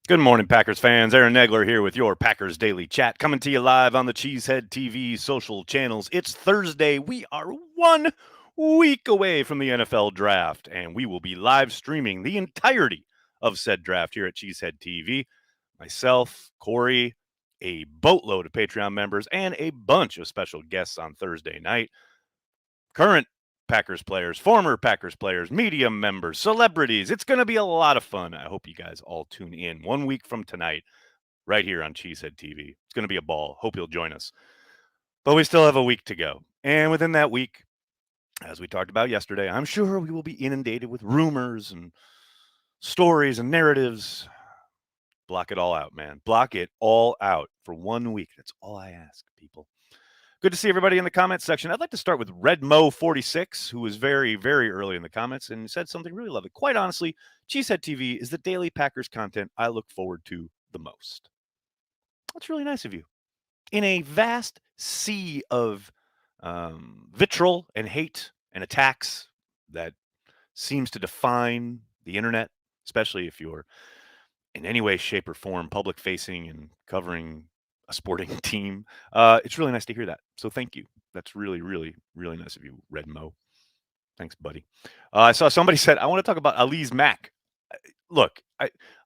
Good morning, Packers fans. Aaron Negler here with your Packers Daily Chat, coming to you live on the Cheesehead TV social channels. It's Thursday. We are 1 week away from the NFL draft, and we will be live streaming the entirety of said draft here at Cheesehead TV. Myself, Corey, a boatload of Patreon members, and a bunch of special guests on Thursday night. Current Packers players, former Packers players, media members, celebrities. It's going to be a lot of fun. I hope you guys all tune in 1 week from tonight, right here on Cheesehead TV. It's going to be a ball. Hope you'll join us. But we still have a week to go. And within that week, as we talked about yesterday, I'm sure we will be inundated with rumors and stories and narratives. Block it all out, man. Block it all out for 1 week. That's all I ask, people. Good to see everybody in the comments section. I'd like to start with Redmo46, who was very, very early in the comments and said something really lovely. Quite honestly, Cheesehead TV is the daily Packers content I look forward to the most. That's really nice of you. In a vast sea of vitriol and hate and attacks that seems to define the internet, especially if you're in any way, shape, or form public facing and covering a sporting team. It's really nice to hear that. So thank you. That's really, really, really nice of you, Red Mo. Thanks, buddy. I saw somebody said, I want to talk about Ali's Mac. Look,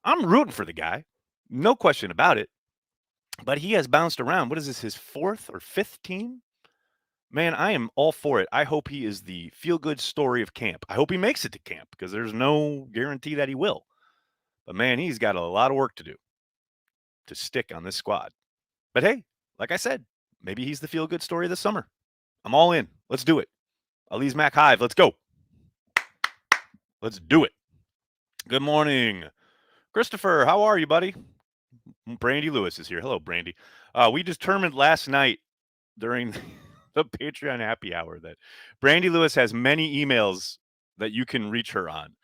I'm rooting for the guy. No question about it. But he has bounced around. What is this, his fourth or fifth team? Man, I am all for it. I hope he is the feel good story of camp. I hope he makes it to camp because there's no guarantee that he will. But man, he's got a lot of work to do to stick on this squad. But hey, like I said, maybe he's the feel good story this summer. I'm all in. Let's do it. Ali's Mac Hive. Let's go. Let's do it. Good morning, Christopher. How are you, buddy? Brandy Lewis is here. Hello, Brandy. We determined last night during the Patreon happy hour that Brandy Lewis has many emails that you can reach her on.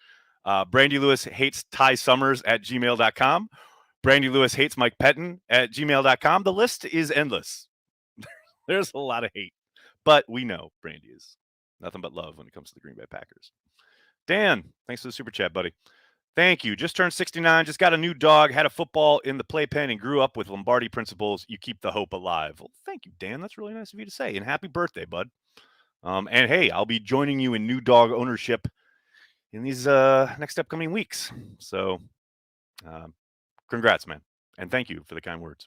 Brandy Lewis hates Ty Summers at gmail.com. Brandy Lewis hates Mike Pettin at gmail.com. The list is endless. There's a lot of hate, but we know Brandy is nothing but love when it comes to the Green Bay Packers. Dan, thanks for the super chat, buddy. Thank you. Just turned 69, just got a new dog, had a football in the playpen, and grew up with Lombardi principles. You keep the hope alive. Well, thank you, Dan. That's really nice of you to say. And happy birthday, bud. And hey, I'll be joining you in new dog ownership in these next upcoming weeks. So congrats, man. And thank you for the kind words.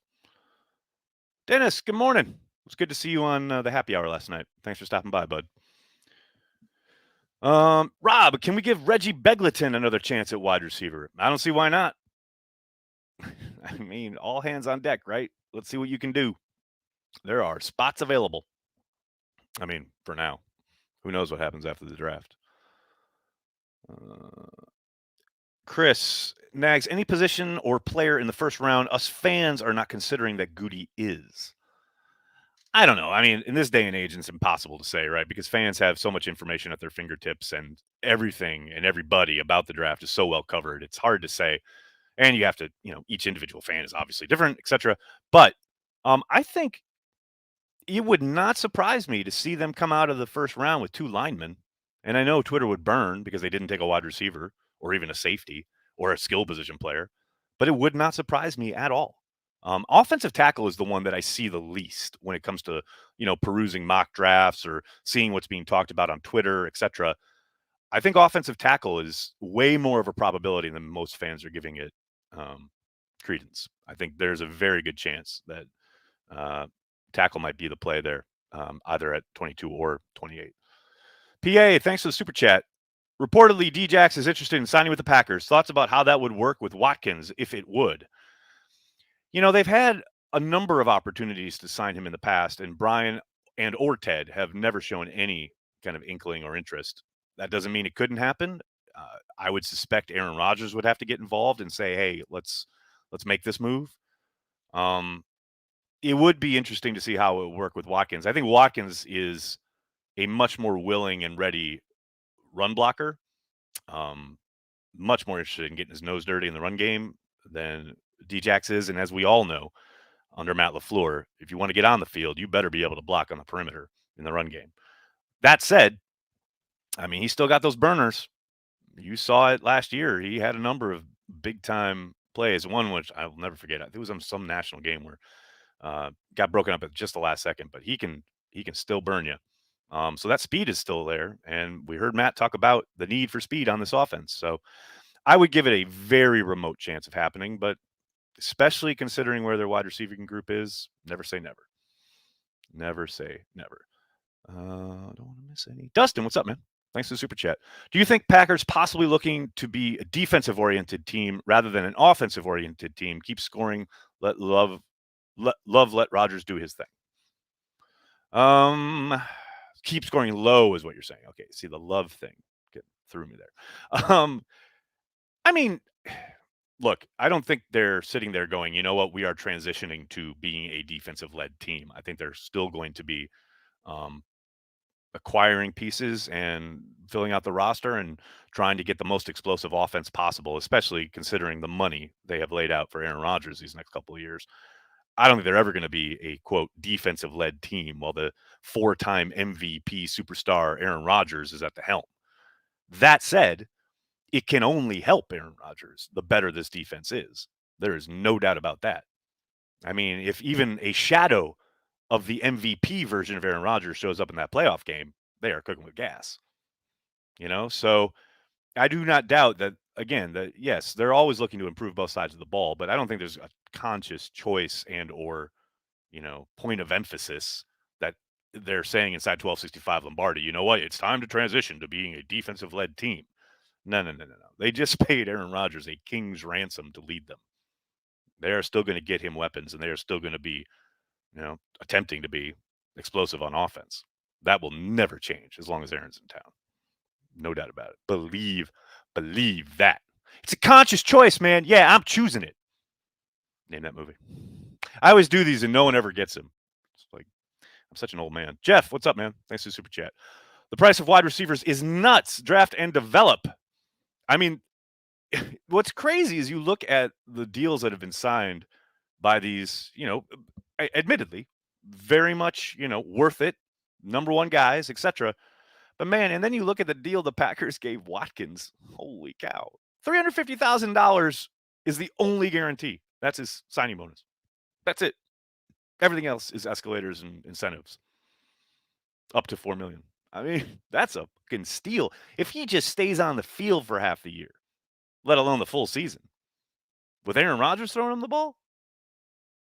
Dennis, good morning. It was good to see you on the happy hour last night. Thanks for stopping by, bud. Rob, can we give Reggie Beglington another chance at wide receiver? I don't see why not. I mean, all hands on deck, right? Let's see what you can do. There are spots available. I mean, for now. Who knows what happens after the draft? Chris, Nags, any position or player in the first round us fans are not considering that Goody is? I don't know. I mean, in this day and age, it's impossible to say, right? Because fans have so much information at their fingertips and everything and everybody about the draft is so well covered. It's hard to say. And you have to, each individual fan is obviously different, etc. But I think it would not surprise me to see them come out of the first round with two linemen. And I know Twitter would burn because they didn't take a wide receiver or even a safety or a skill position player, but it would not surprise me at all. Offensive tackle is the one that I see the least when it comes to, perusing mock drafts or seeing what's being talked about on Twitter, etc. I think offensive tackle is way more of a probability than most fans are giving it credence. I think there's a very good chance that tackle might be the play there, either at 22 or 28. PA, thanks for the super chat. Reportedly, Djax is interested in signing with the Packers. Thoughts about how that would work with Watkins, if it would? They've had a number of opportunities to sign him in the past, and Brian and or Ted have never shown any kind of inkling or interest. That doesn't mean it couldn't happen. I would suspect Aaron Rodgers would have to get involved and say, "Hey, let's make this move." It would be interesting to see how it would work with Watkins. I think Watkins is a much more willing and ready run blocker. Much more interested in getting his nose dirty in the run game than Djax is. And as we all know, under Matt LaFleur, if you want to get on the field, you better be able to block on the perimeter in the run game. That said, I mean, he's still got those burners. You saw it last year. He had a number of big-time plays. One which I'll never forget. I think it was on some national game where got broken up at just the last second, but he can still burn you. So that speed is still there, and we heard Matt talk about the need for speed on this offense. So I would give it a very remote chance of happening, but especially considering where their wide receiving group is, never say never. Never say never. I don't want to miss any. Dustin, what's up, man? Thanks for the super chat. Do you think Packers possibly looking to be a defensive-oriented team rather than an offensive-oriented team? Keep scoring. Let Rodgers do his thing. Keep scoring low is what you're saying. Okay, see the love thing threw me there. I mean, look, I don't think they're sitting there going, you know what, we are transitioning to being a defensive-led team. I think they're still going to be acquiring pieces and filling out the roster and trying to get the most explosive offense possible, especially considering the money they have laid out for Aaron Rodgers these next couple of years. I don't think they're ever going to be a, quote, defensive-led team while the 4-time MVP superstar Aaron Rodgers is at the helm. That said, it can only help Aaron Rodgers the better this defense is. There is no doubt about that. I mean, if even a shadow of the MVP version of Aaron Rodgers shows up in that playoff game, they are cooking with gas. So I do not doubt that, again, that yes, they're always looking to improve both sides of the ball, but I don't think there's a conscious choice and or, point of emphasis that they're saying inside 1265 Lombardi, you know what, it's time to transition to being a defensive-led team. No. They just paid Aaron Rodgers a king's ransom to lead them. They are still going to get him weapons, and they are still going to be, attempting to be explosive on offense. That will never change as long as Aaron's in town. No doubt about it. Believe that. It's a conscious choice, man. Yeah, I'm choosing it. Name that movie. I always do these and no one ever gets them. It's like, I'm such an old man. Jeff, what's up, man? Thanks for the super chat. The price of wide receivers is nuts. Draft and develop. I mean, what's crazy is you look at the deals that have been signed by these, admittedly, very much, worth it, number one guys, etc. But man, and then you look at the deal the Packers gave Watkins. Holy cow. $350,000 is the only guarantee. That's his signing bonus. That's it. Everything else is escalators and incentives. Up to $4 million. I mean, that's a fucking steal. If he just stays on the field for half the year, let alone the full season, with Aaron Rodgers throwing him the ball,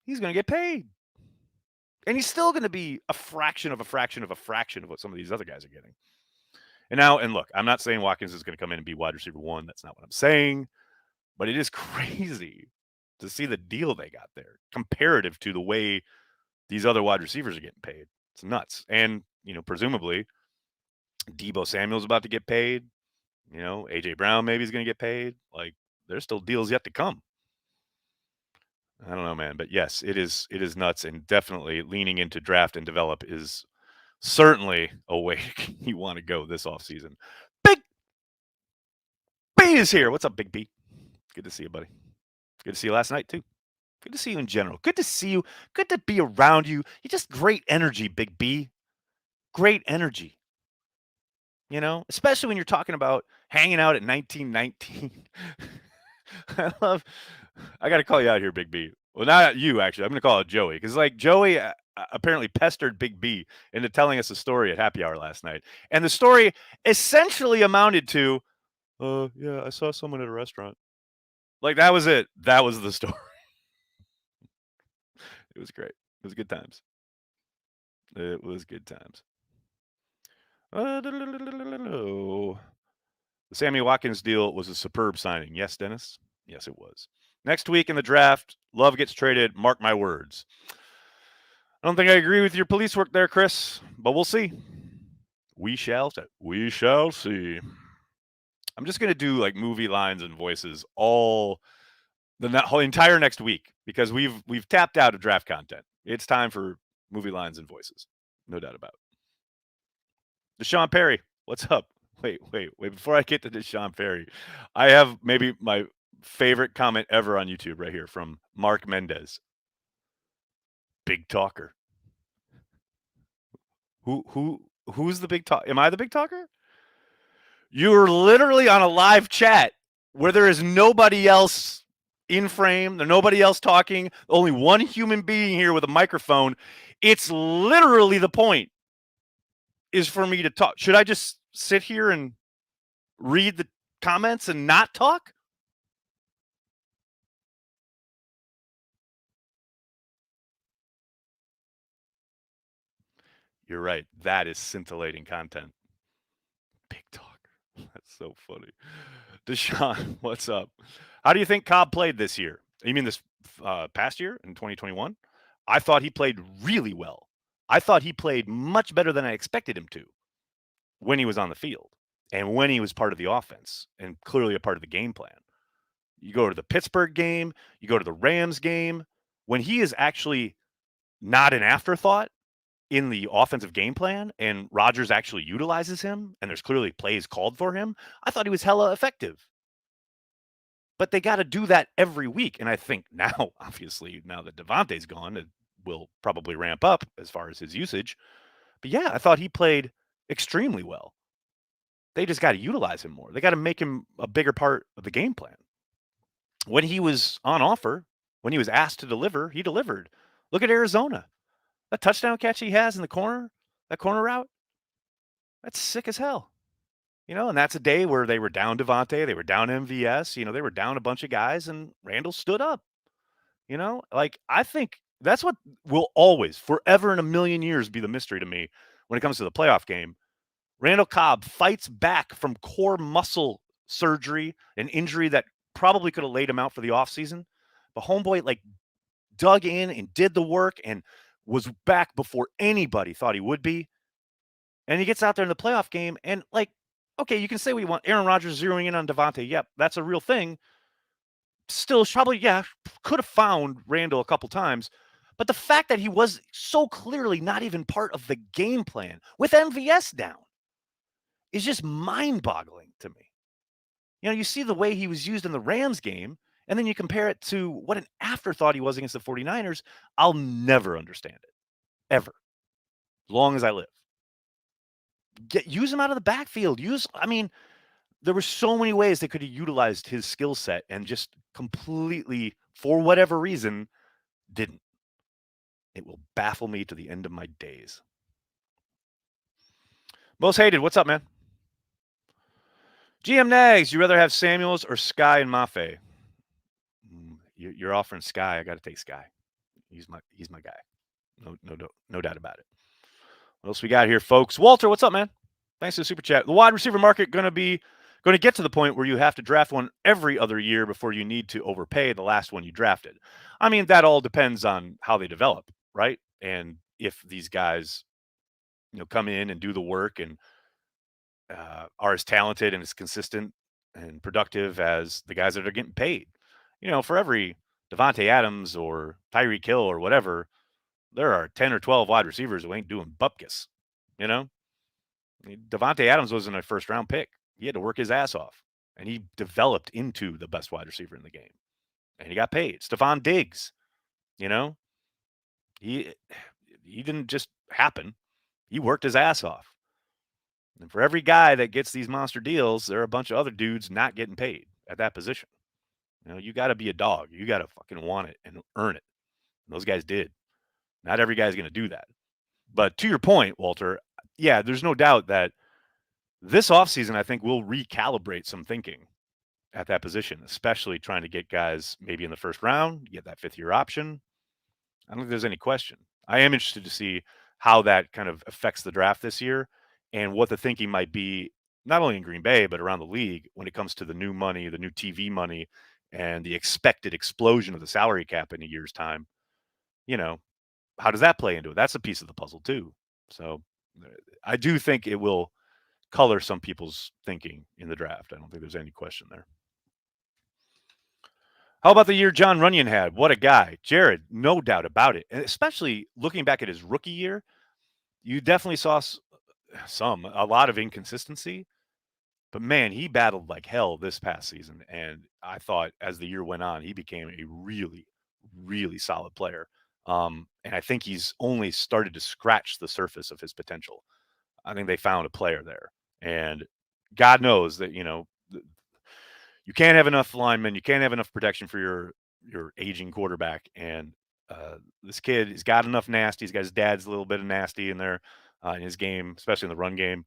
he's going to get paid. And he's still going to be a fraction of what some of these other guys are getting. And look, I'm not saying Watkins is going to come in and be wide receiver one. That's not what I'm saying. But it is crazy to see the deal they got there comparative to the way these other wide receivers are getting paid. It's nuts. And, presumably, Deebo Samuel's about to get paid. A.J. Brown maybe is going to get paid. Like, there's still deals yet to come. I don't know, man. But yes, it is nuts. And definitely leaning into draft and develop is certainly a way you want to go this offseason. Big B is here. What's up, Big B? Good to see you, buddy. Good to see you last night, too. Good to see you in general. Good to see you. Good to be around you. You're just great energy, Big B. Great energy. Especially when you're talking about hanging out at 1919. I got to call you out here, Big B. Well, not you, actually. I'm going to call it Joey. Because, Joey apparently pestered Big B into telling us a story at happy hour last night. And the story essentially amounted to, yeah, I saw someone at a restaurant. That was it. That was the story. It was great. It was good times. It was good times. The Sammy Watkins deal was a superb signing. Yes, Dennis? Yes, it was. Next week in the draft, Love gets traded. Mark my words. I don't think I agree with your police work there, Chris, but we'll see. We shall see. I'm just going to do movie lines and voices all the whole entire next week because we've tapped out of draft content. It's time for movie lines and voices. No doubt about it. Deshaun Perry, what's up? Wait. Before I get to Deshaun Perry, I have maybe my favorite comment ever on YouTube right here from Mark Mendez. Big talker. Who's the big talker? Am I the big talker? You're literally on a live chat where there is nobody else in frame. There's nobody else talking. Only one human being here with a microphone. It's literally the point is for me to talk. Should I just sit here and read the comments and not talk? You're right. That is scintillating content. Big talker. That's so funny. Deshaun, what's up? How do you think Cobb played this year? You mean this past year in 2021? I thought he played really well. I thought he played much better than I expected him to when he was on the field and when he was part of the offense and clearly a part of the game plan. You go to the Pittsburgh game, you go to the Rams game, when he is actually not an afterthought in the offensive game plan and Rodgers actually utilizes him and there's clearly plays called for him, I thought he was hella effective. But they got to do that every week. And I think now, obviously, now that Devontae's gone, it will probably ramp up as far as his usage. But yeah, I thought he played extremely well. They just got to utilize him more. They got to make him a bigger part of the game plan. When he was on offer, when he was asked to deliver, he delivered. Look at Arizona. That touchdown catch he has in the corner, that corner route, that's sick as hell. And that's a day where they were down Devontae, they were down MVS, they were down a bunch of guys, and Randall stood up. Like I think that's what will always, forever in a million years, be the mystery to me when it comes to the playoff game. Randall Cobb fights back from core muscle surgery, an injury that probably could have laid him out for the offseason. But homeboy, like, dug in and did the work and was back before anybody thought he would be. And he gets out there in the playoff game and, like, okay, you can say we want Aaron Rodgers zeroing in on Devontae. Yep, that's a real thing. Still, probably, yeah, could have found Randall a couple times. But the fact that he was so clearly not even part of the game plan with MVS down is just mind-boggling to me. You see the way he was used in the Rams game, and then you compare it to what an afterthought he was against the 49ers. I'll never understand it, ever, as long as I live. Use him out of the backfield. There were so many ways they could have utilized his skill set and just completely, for whatever reason, didn't. It will baffle me to the end of my days. Most hated, what's up, man? GM Nags, you rather have Samuels or Sky and Mafe? You're offering Sky. I got to take Sky. He's my guy. No doubt about it. What else we got here, folks? Walter, what's up, man? Thanks for the super chat. The wide receiver market going to get to the point where you have to draft one every other year before you need to overpay the last one you drafted. That all depends on how they develop, right? And if these guys, come in and do the work and are as talented and as consistent and productive as the guys that are getting paid. For every Devontae Adams or Tyreek Hill or whatever, there are 10 or 12 wide receivers who ain't doing bupkis. Devontae Adams wasn't a first-round pick. He had to work his ass off, and he developed into the best wide receiver in the game, and he got paid. Stephon Diggs, he didn't just happen. He worked his ass off. And for every guy that gets these monster deals, there are a bunch of other dudes not getting paid at that position. You got to be a dog. You got to fucking want it and earn it. And those guys did. Not every guy's going to do that. But to your point, Walter, yeah, there's no doubt that this offseason, I think, will recalibrate some thinking at that position, especially trying to get guys maybe in the first round, get that fifth-year option. I don't think there's any question. I am interested to see how that kind of affects the draft this year and what the thinking might be, not only in Green Bay, but around the league when it comes to the new money, the new TV money, and the expected explosion of the salary cap in a year's time. How does that play into it? That's a piece of the puzzle too. So I do think it will color some people's thinking in the draft. I don't think there's any question there. How about the year John Runyon had? What a guy. Jared, no doubt about it. And especially looking back at his rookie year, you definitely saw a lot of inconsistency. But man, he battled like hell this past season. And I thought as the year went on, he became a really, really solid player. And I think he's only started to scratch the surface of his potential. I think they found a player there. And God knows that, you can't have enough linemen, you can't have enough protection for your aging quarterback. And this kid has got enough nasty. He's got his dad's a little bit of nasty in there in his game, especially in the run game.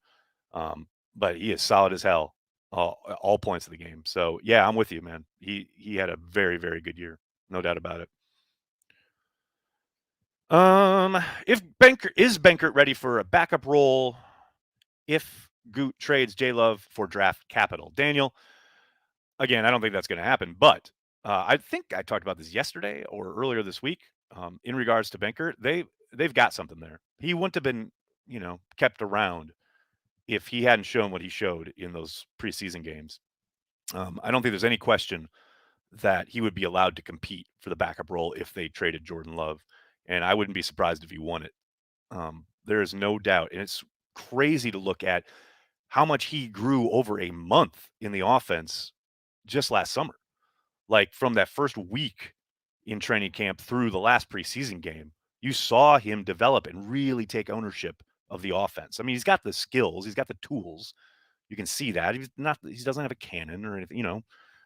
But he is solid as hell all points of the game. So yeah, I'm with you, man. He had a very, very good year, no doubt about it. If Benkert ready for a backup role if Goot trades J Love for draft capital? Daniel, again, I don't think that's going to happen, but I think I talked about this yesterday or earlier this week. In regards to Benkert, they've got something there. He wouldn't have been, kept around if he hadn't shown what he showed in those preseason games. I don't think there's any question that he would be allowed to compete for the backup role if they traded Jordan Love, and I wouldn't be surprised if he won it. There is no doubt, and it's crazy to look at how much he grew over a month in the offense just last summer. Like from that first week in training camp through the last preseason game, you saw him develop and really take ownership of the offense. I mean, he's got the skills, he's got the tools. You can see that. He doesn't have a cannon or anything,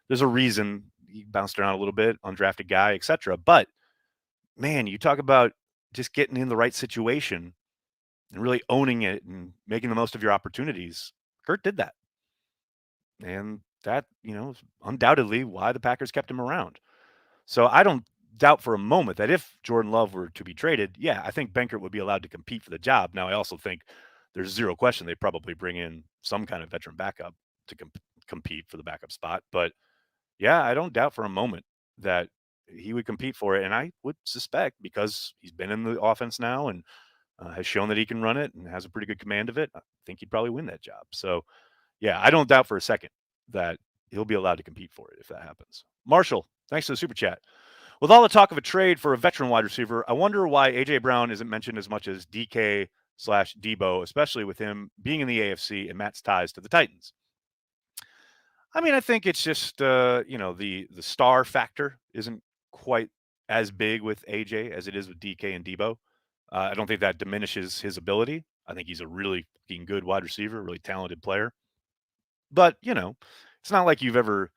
There's a reason he bounced around a little bit, undrafted guy, etc. But man, you talk about just getting in the right situation and really owning it and making the most of your opportunities. Kurt did that. And that, is undoubtedly why the Packers kept him around. So I don't doubt for a moment that if Jordan Love were to be traded, yeah, I think Benkert would be allowed to compete for the job. Now, I also think there's zero question they'd probably bring in some kind of veteran backup to compete for the backup spot. But yeah, I don't doubt for a moment that he would compete for it. And I would suspect because he's been in the offense now and has shown that he can run it and has a pretty good command of it, I think he'd probably win that job. So yeah, I don't doubt for a second that he'll be allowed to compete for it if that happens. Marshall, thanks for the super chat. With all the talk of a trade for a veteran wide receiver, I wonder why A.J. Brown isn't mentioned as much as DK/Debo, especially with him being in the AFC and Matt's ties to the Titans. I mean, I think it's just the star factor isn't quite as big with AJ as it is with DK and Debo. I don't think that diminishes his ability. I think he's a really fucking good wide receiver, really talented player. But it's not like you've ever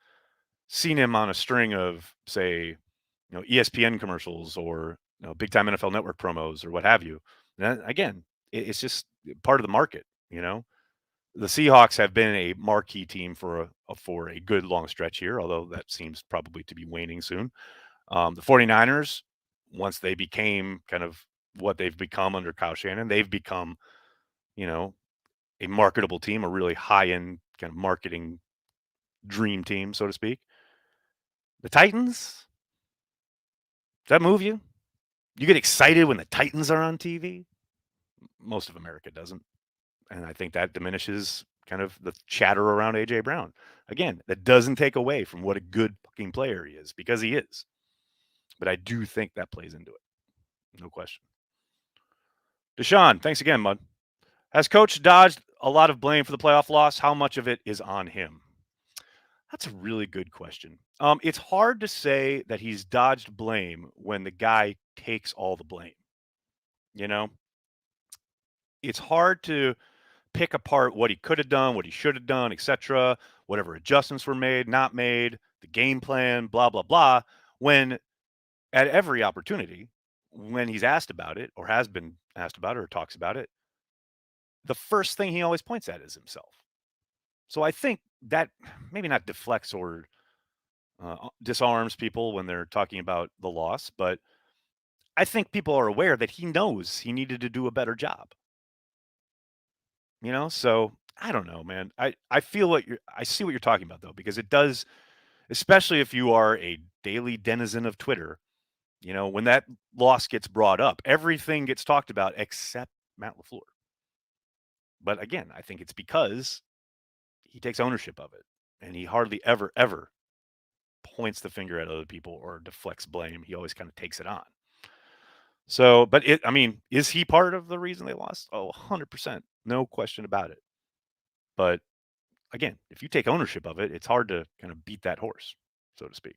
seen him on a string of, say, ESPN commercials or big time NFL Network promos or what have you. And again, it's just part of the market. The Seahawks have been a marquee team for a good long stretch here, although that seems probably to be waning soon. The 49ers, once they became kind of what they've become under Kyle Shanahan, they've become, a marketable team, a really high-end kind of marketing dream team, so to speak. The Titans, does that move you? You get excited when the Titans are on TV? Most of America doesn't. And I think that diminishes kind of the chatter around A.J. Brown. Again, that doesn't take away from what a good fucking player he is, because he is. But I do think that plays into it. No question. Deshaun, thanks again, Mud. Has Coach dodged a lot of blame for the playoff loss? How much of it is on him? That's a really good question. It's hard to say that he's dodged blame when the guy takes all the blame. It's hard to pick apart what he could have done, what he should have done, etc., whatever adjustments were made, not made, the game plan, blah, blah, blah, when at every opportunity, when he's asked about it or has been asked about it or talks about it, the first thing he always points at is himself. So I think that maybe not deflects or disarms people when they're talking about the loss, but I think people are aware that he knows he needed to do a better job. So I don't know, man. I feel I see what you're talking about though, because it does, especially if you are a daily denizen of Twitter, when that loss gets brought up, everything gets talked about except Matt LaFleur. But again, I think it's because he takes ownership of it and he hardly ever points the finger at other people or deflects blame. He always kind of takes it on. So, but is he part of the reason they lost? Oh, 100%. No question about it. But again, if you take ownership of it, it's hard to kind of beat that horse, so to speak.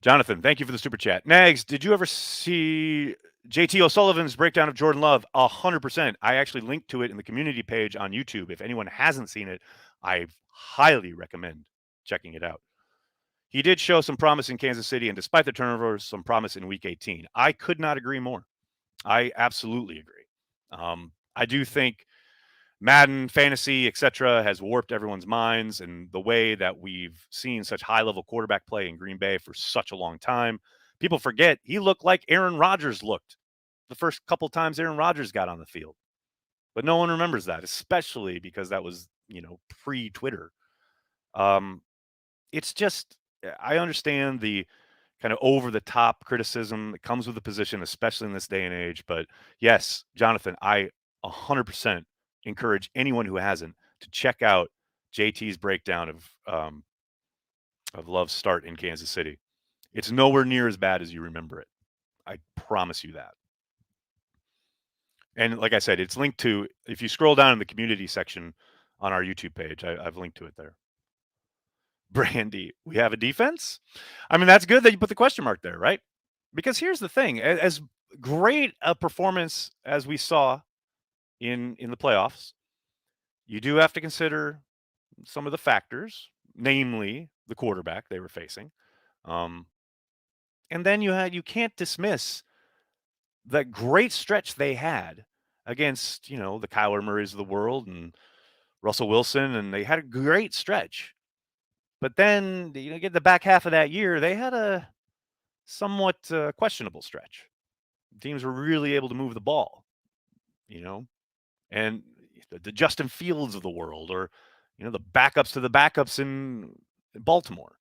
Jonathan, thank you for the super chat. Nags, did you ever see JT O'Sullivan's breakdown of Jordan Love? 100%. I actually linked to it in the community page on YouTube. If anyone hasn't seen it, I highly recommend checking it out. He did show some promise in Kansas City, and despite the turnovers, some promise in Week 18. I could not agree more. I absolutely agree. I do think Madden, fantasy, etc., has warped everyone's minds, and the way that we've seen such high-level quarterback play in Green Bay for such a long time. People forget he looked like Aaron Rodgers looked the first couple times Aaron Rodgers got on the field, but no one remembers that, especially because that was pre-Twitter. Um, it's just I understand the kind of over the top criticism that comes with the position, especially in this day and age. But yes, Jonathan, I 100% encourage anyone who hasn't to check out JT's breakdown of Love's start in Kansas City. It's nowhere near as bad as you remember it. I promise you that. And like I said, it's linked to, if you scroll down in the community section on our YouTube page, I've linked to it there. Brandy, we have a defense? I mean, that's good that you put the question mark there, right? Because here's the thing, as great a performance as we saw in the playoffs, you do have to consider some of the factors, namely the quarterback they were facing. Um, and then you can't dismiss the great stretch they had against, the Kyler Murrays of the world and Russell Wilson, and they had a great stretch. But then, get the back half of that year, they had a somewhat questionable stretch. Teams were really able to move the ball, and the Justin Fields of the world, or the backups to the backups in Baltimore.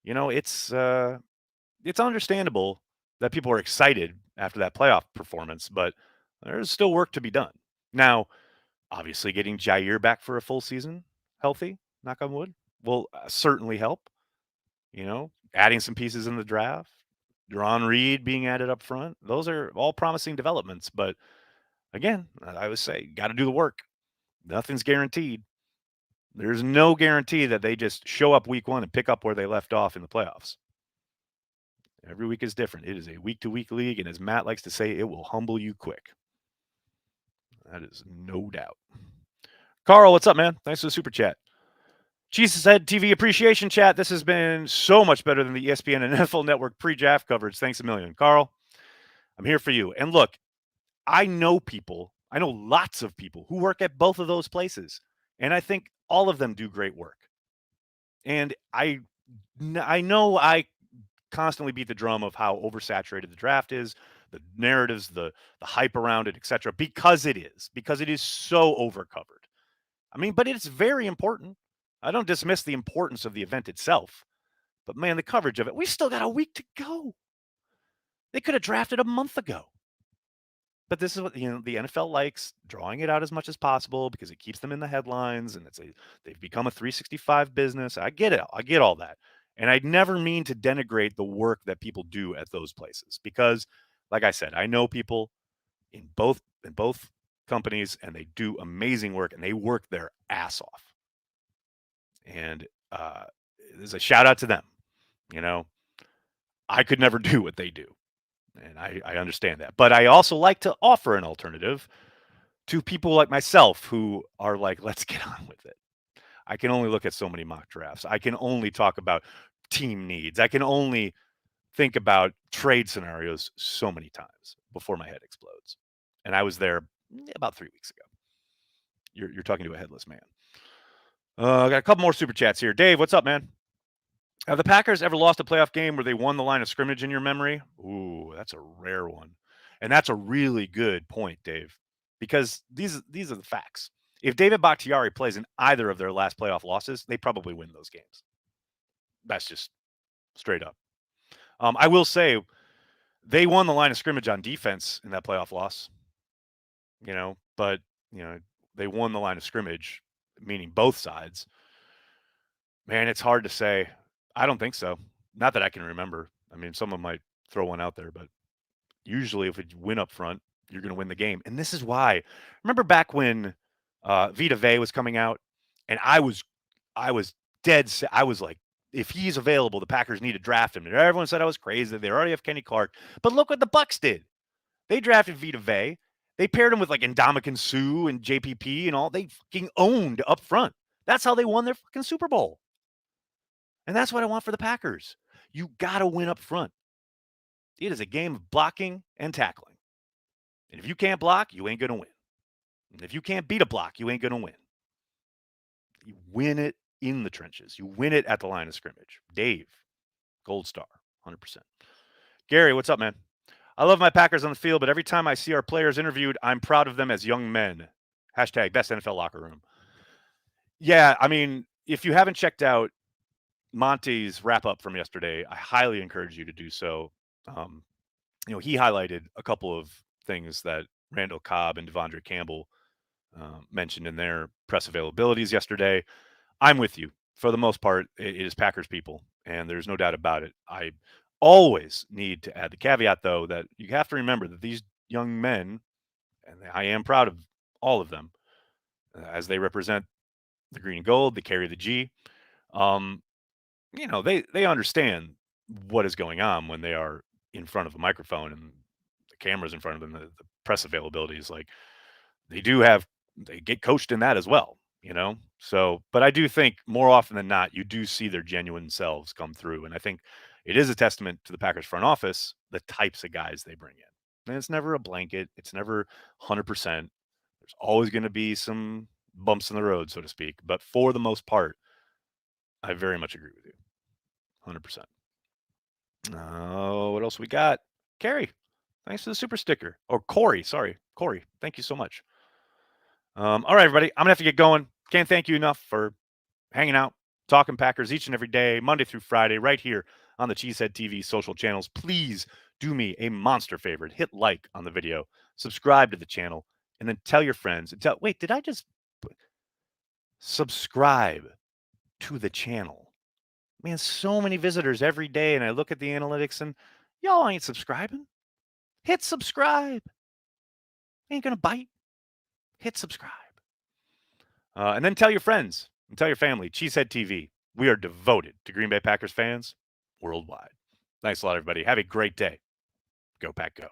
It's understandable that people are excited after that playoff performance, but there's still work to be done. Now, obviously, getting Jair back for a full season, healthy, knock on wood, will certainly help. Adding some pieces in the draft, Deron Reed being added up front. Those are all promising developments. But again, I would say, got to do the work. Nothing's guaranteed. There's no guarantee that they just show up week one and pick up where they left off in the playoffs. Every week is different. It is a week-to-week league, and as Matt likes to say, it will humble you quick. That is no doubt. Carl, what's up, man? Thanks for the super chat. Cheesehead TV appreciation chat. This has been so much better than the ESPN and NFL Network pre-draft coverage. Thanks a million. Carl, I'm here for you. And look, I know lots of people who work at both of those places. And I think all of them do great work. And I know I constantly beat the drum of how oversaturated the draft is, the narratives, the hype around it, etc. Because it is so overcovered. I mean, but it's very important. I don't dismiss the importance of the event itself, but man, the coverage of it, we still got a week to go. They could have drafted a month ago. But this is what the NFL likes, drawing it out as much as possible because it keeps them in the headlines, and they've become a 365 business. I get it. I get all that. And I'd never mean to denigrate the work that people do at those places because, like I said, I know people in both companies, and they do amazing work, and they work their ass off. And there's a shout out to them. I could never do what they do. And I understand that. But I also like to offer an alternative to people like myself who are like, let's get on with it. I can only look at so many mock drafts. I can only talk about team needs. I can only think about trade scenarios so many times before my head explodes. And I was there about 3 weeks ago. You're talking to a headless man. I got a couple more super chats here. Dave, what's up, man? Have the Packers ever lost a playoff game where they won the line of scrimmage in your memory? Ooh, that's a rare one. And that's a really good point, Dave, because these are the facts. If David Bakhtiari plays in either of their last playoff losses, they probably win those games. That's just straight up. I will say they won the line of scrimmage on defense in that playoff loss, but, they won the line of scrimmage, meaning both sides. Man, it's hard to say. I don't think so. Not that I can remember. I mean, someone might throw one out there, but usually if you win up front, you're going to win the game. And this is why. Remember back when Vita Vea was coming out, and I was dead set. I was like, if he's available, the Packers need to draft him. And everyone said I was crazy. They already have Kenny Clark. But look what the Bucs did. They drafted Vita Vea. They paired him with like Ndamukong Suh and JPP and all. They fucking owned up front. That's how they won their fucking Super Bowl. And that's what I want for the Packers. You got to win up front. It is a game of blocking and tackling. And if you can't block, you ain't going to win. And if you can't beat a block, you ain't going to win. You win it in the trenches. You win it at the line of scrimmage. Dave, gold star, 100%. Gary, what's up, man? I love my Packers on the field, but every time I see our players interviewed, I'm proud of them as young men. Hashtag best NFL locker room. Yeah, I mean, if you haven't checked out Monty's wrap up from yesterday, I highly encourage you to do so. He highlighted a couple of things that Randall Cobb and Devondre Campbell mentioned in their press availabilities yesterday. I'm with you. For the most part, it is Packers people, and there's no doubt about it. I always need to add the caveat, though, that you have to remember that these young men, and I am proud of all of them, as they represent the green and gold, they carry the G. They understand what is going on when they are in front of a microphone and the cameras in front of them, the press availability is like they get coached in that as well, So, but I do think more often than not, you do see their genuine selves come through. And I think it is a testament to the Packers front office, the types of guys they bring in. And it's never a blanket. It's never 100%. There's always going to be some bumps in the road, so to speak. But for the most part, I very much agree with you. 100%. What else we got? Carrie, thanks for the super sticker. Or Corey, sorry. Corey, thank you so much. All right, everybody. I'm going to have to get going. Can't thank you enough for hanging out, talking Packers each and every day, Monday through Friday, right here on the Cheesehead TV social channels. Please do me a monster favor. Hit like on the video, subscribe to the channel, and then tell your friends. Wait, did I just subscribe to the channel? Man, so many visitors every day, and I look at the analytics, and y'all ain't subscribing. Hit subscribe. Ain't going to bite. Hit subscribe. And then tell your friends and tell your family. Cheesehead TV. We are devoted to Green Bay Packers fans worldwide. Thanks a lot, everybody. Have a great day. Go Pack, go.